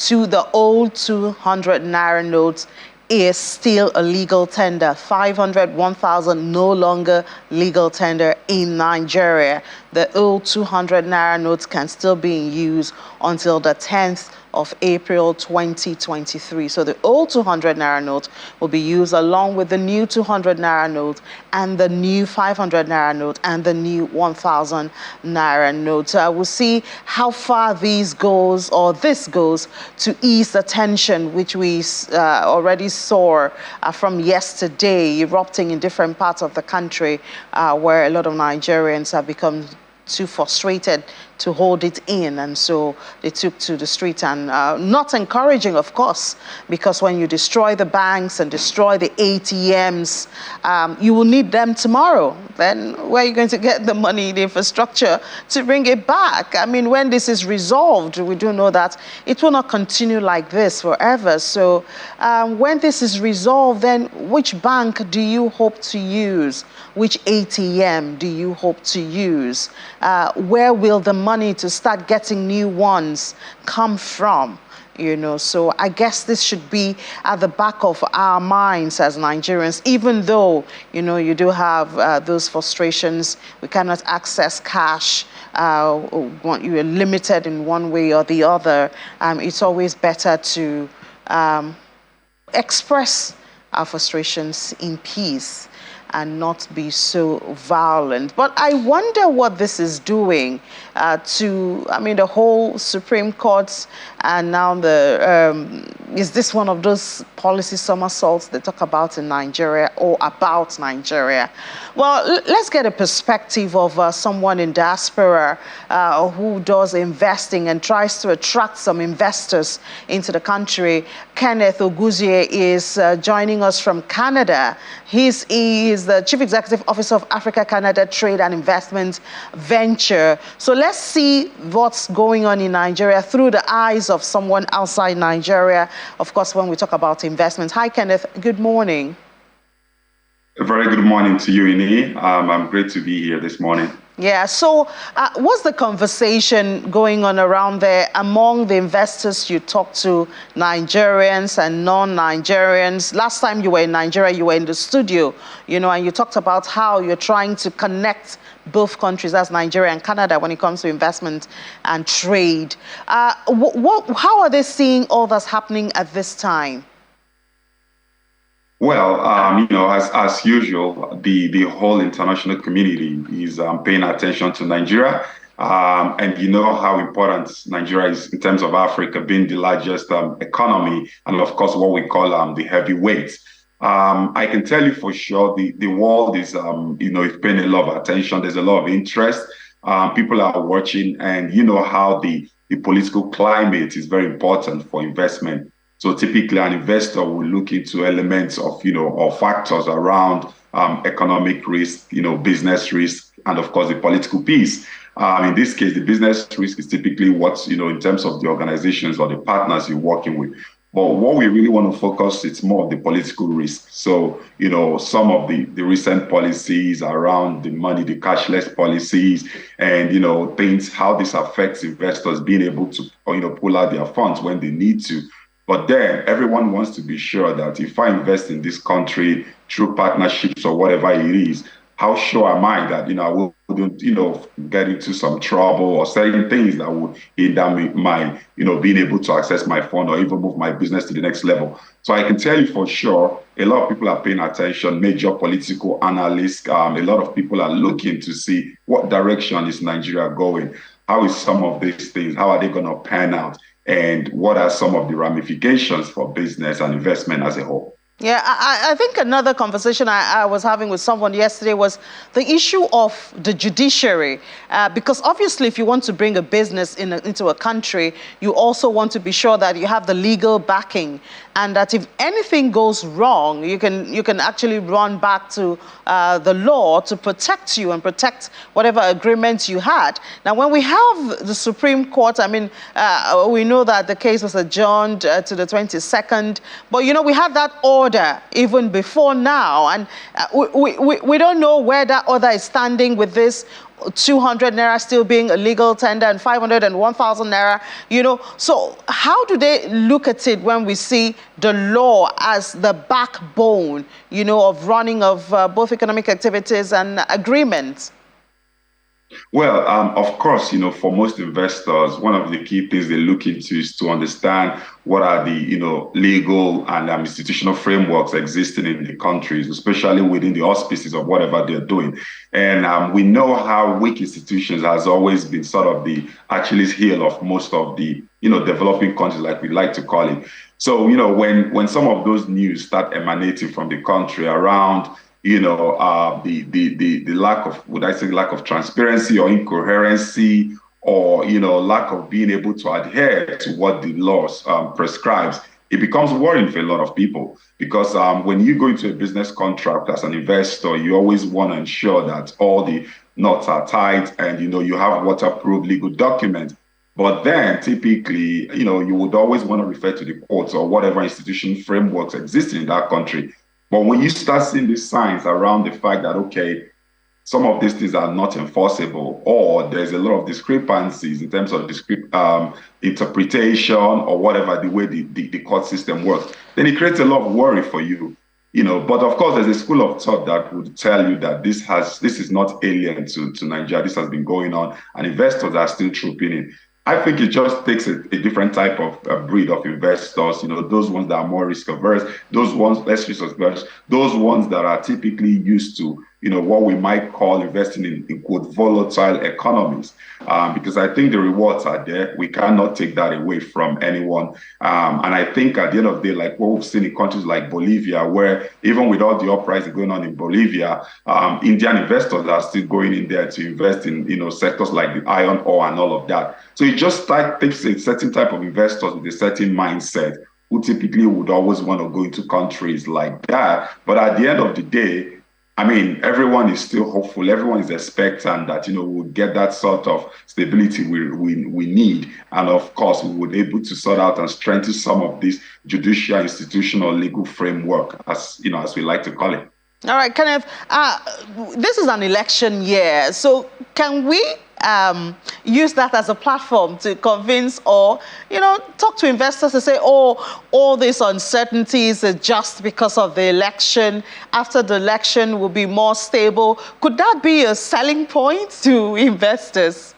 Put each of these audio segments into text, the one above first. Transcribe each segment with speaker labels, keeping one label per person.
Speaker 1: to the old 200 naira notes is still a legal tender. 500, 1,000 no longer legal tender in Nigeria. The old 200 naira notes can still be in use until the 10th of April 2023. So the old 200 naira note will be used along with the new 200 naira note and the new 500 naira note and the new 1,000 naira note. We'll see how far this goes to ease the tension which we already saw from yesterday erupting in different parts of the country, where a lot of Nigerians have become too frustrated to hold it in, and so they took to the street. And not encouraging, of course, because when you destroy the banks and destroy the ATMs, you will need them tomorrow. Then where are you going to get the money, the infrastructure to bring it back? I mean, when this is resolved, we do know that it will not continue like this forever. So when this is resolved, then which bank do you hope to use? Which ATM do you hope to use? Where will the money to start getting new ones come from? You know, so I guess this should be at the back of our minds as Nigerians, even though, you know, you do have those frustrations. We cannot access cash. You are limited in one way or the other. It's always better to express our frustrations in peace and not be so violent. But I wonder what this is doing the whole Supreme Court, and now is this one of those policy somersaults they talk about in Nigeria or about Nigeria? Well, let's get a perspective of someone in diaspora who does investing and tries to attract some investors into the country. Kenneth Oguzie is joining us from Canada. He is the Chief Executive Officer of Africa-Canada Trade and Investment Venture. So let's see what's going on in Nigeria through the eyes of someone outside Nigeria, of course, when we talk about investments. Hi, Kenneth. Good morning.
Speaker 2: A very good morning to you, Ini. I'm great to be here this morning.
Speaker 1: Yeah, so what's the conversation going on around there among the investors you talk to, Nigerians and non-Nigerians? Last time you were in Nigeria, you were in the studio, you know, and you talked about how you're trying to connect both countries, as Nigeria and Canada, when it comes to investment and trade. How are they seeing all that's happening at this time?
Speaker 2: Well, as usual, the whole international community is paying attention to Nigeria. And you know how important Nigeria is in terms of Africa being the largest economy, and of course, what we call the heavyweight. I can tell you for sure, the world is, is paying a lot of attention. There's a lot of interest. People are watching, and you know how the political climate is very important for investment. So typically an investor will look into elements of, or factors around economic risk, business risk, and of course the political piece. In this case, the business risk is typically what's, in terms of the organizations or the partners you're working with. But what we really want to focus, it's more of the political risk. So, some of the recent policies around the money, the cashless policies, and, things, how this affects investors being able to, pull out their funds when they need to. But then everyone wants to be sure that if I invest in this country through partnerships or whatever it is, how sure am I that, I wouldn't, get into some trouble or certain things that would hinder my, being able to access my fund or even move my business to the next level. So I can tell you for sure, a lot of people are paying attention, major political analysts, a lot of people are looking to see what direction is Nigeria going? How is some of these things, how are they going to pan out? And what are some of the ramifications for business and investment as a whole?
Speaker 1: Yeah, I think another conversation I was having with someone yesterday was the issue of the judiciary. Because obviously, if you want to bring a business into a country, you also want to be sure that you have the legal backing, and that if anything goes wrong, you can actually run back to the law to protect you and protect whatever agreements you had. Now, when we have the Supreme Court, we know that the case was adjourned to the 22nd, but we had that order even before now, and we don't know where that order is standing with this. 200 naira still being a legal tender and 500 and 1,000 naira, So how do they look at it when we see the law as the backbone, of running of both economic activities and agreements?
Speaker 2: Well, of course, for most investors, one of the key things they look into is to understand what are the, legal and institutional frameworks existing in the countries, especially within the auspices of whatever they're doing. And we know how weak institutions has always been sort of the Achilles heel of most of the, developing countries, like we like to call it. So, when some of those news start emanating from the country around the lack of, would I say, lack of transparency or incoherency, or lack of being able to adhere to what the laws prescribes, it becomes worrying for a lot of people, because when you go into a business contract as an investor, you always want to ensure that all the knots are tight and you have waterproof legal documents. But then typically, you would always want to refer to the courts or whatever institution frameworks exist in that country. But when you start seeing these signs around the fact that, okay, some of these things are not enforceable, or there's a lot of discrepancies in terms of interpretation or whatever, the way the court system works, then it creates a lot of worry for you. But of course, there's a school of thought that would tell you that this is not alien to Nigeria. This has been going on, and investors are still trooping in. I think it just takes a different type of breed of investors, those ones that are more risk averse, those ones less risk averse, those ones that are typically used to, what we might call investing in quote, volatile economies. Because I think the rewards are there. We cannot take that away from anyone. And I think at the end of the day, like what we've seen in countries like Bolivia, where even with all the uprising going on in Bolivia, Indian investors are still going in there to invest in, sectors like the iron ore and all of that. So it just takes a certain type of investors with a certain mindset who typically would always want to go into countries like that. But at the end of the day, I mean, everyone is still hopeful. Everyone is expectant that, we'll get that sort of stability we need. And of course, we would be able to sort out and strengthen some of this judicial, institutional, legal framework, as we like to call it.
Speaker 1: All right, Kenneth, this is an election year. So can we use that as a platform to convince or, talk to investors to say, oh, all these uncertainties are just because of the election. After the election, will be more stable. Could that be a selling point to investors?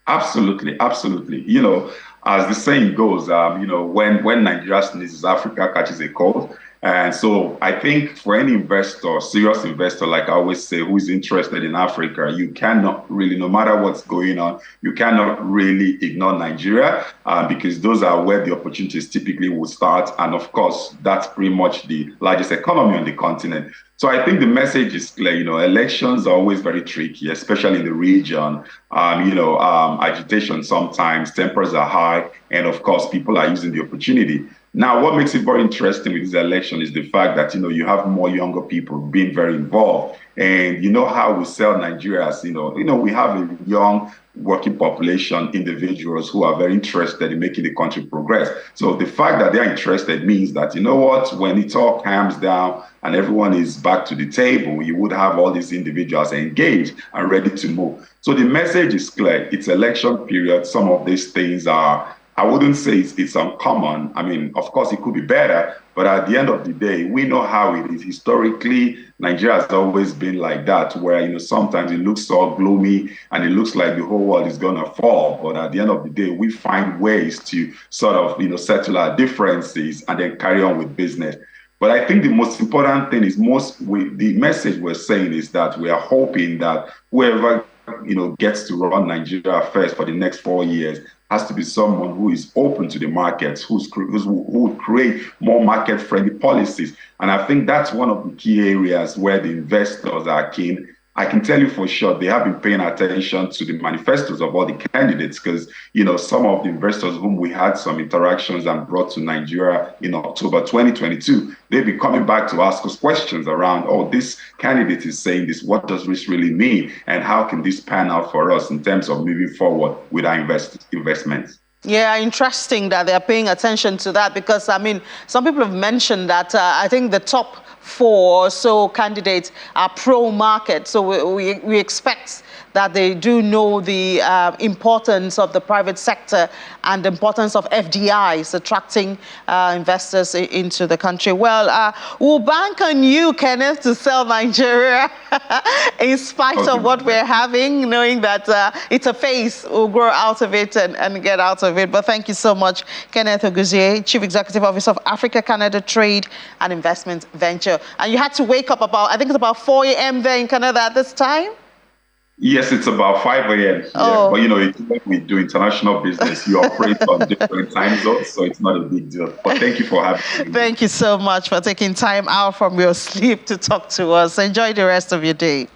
Speaker 2: Absolutely, absolutely. As the saying goes, when Nigeria sneezes, Africa catches a cold. And so I think for any investor, serious investor, like I always say, who is interested in Africa, you cannot really, no matter what's going on, you cannot really ignore Nigeria, because those are where the opportunities typically will start. And of course, that's pretty much the largest economy on the continent. So I think the message is clear. Elections are always very tricky, especially in the region. Agitation sometimes, tempers are high, and of course, people are using the opportunity. Now, what makes it very interesting with this election is the fact that, you have more younger people being very involved. And how we sell Nigeria as, we have a young working population, individuals who are very interested in making the country progress. So the fact that they're interested means that, when it all calms down and everyone is back to the table, you would have all these individuals engaged and ready to move. So the message is clear. It's election period. Some of these things are, I wouldn't say it's uncommon. I mean, of course, it could be better, but at the end of the day, we know how it is. Historically, Nigeria has always been like that, where, sometimes it looks so gloomy and it looks like the whole world is going to fall. But at the end of the day, we find ways to sort of, settle our differences and then carry on with business. But I think the most important thing is the message we're saying is that we are hoping that whoever, gets to run Nigeria first for the next 4 years has to be someone who is open to the markets, who would create more market-friendly policies. And I think that's one of the key areas where the investors are keen. I can tell you for sure they have been paying attention to the manifestos of all the candidates, because, some of the investors whom we had some interactions and brought to Nigeria in October 2022, they've been coming back to ask us questions around, oh, this candidate is saying this, what does this really mean? And how can this pan out for us in terms of moving forward with our investments?
Speaker 1: Yeah, interesting that they're paying attention to that, because, I mean, some people have mentioned that I think the top 4 or so candidates are pro-market. So we expect that they do know the importance of the private sector and the importance of FDIs attracting investors into the country. Well, we'll bank on you, Kenneth, to sell Nigeria in spite of what we're having, knowing that it's a phase. We'll grow out of it and get out of it. But thank you so much, Kenneth Oguzie, Chief Executive Officer of Africa-Canada Trade and Investment Venture. And you had to wake up I think it's about 4 a.m. there in Canada at this time?
Speaker 2: Yes, it's about 5 a.m.
Speaker 1: Oh.
Speaker 2: But, when we do international business, you operate on different time zones, so it's not a big deal. But thank you for having me.
Speaker 1: Thank you so much for taking time out from your sleep to talk to us. Enjoy the rest of your day.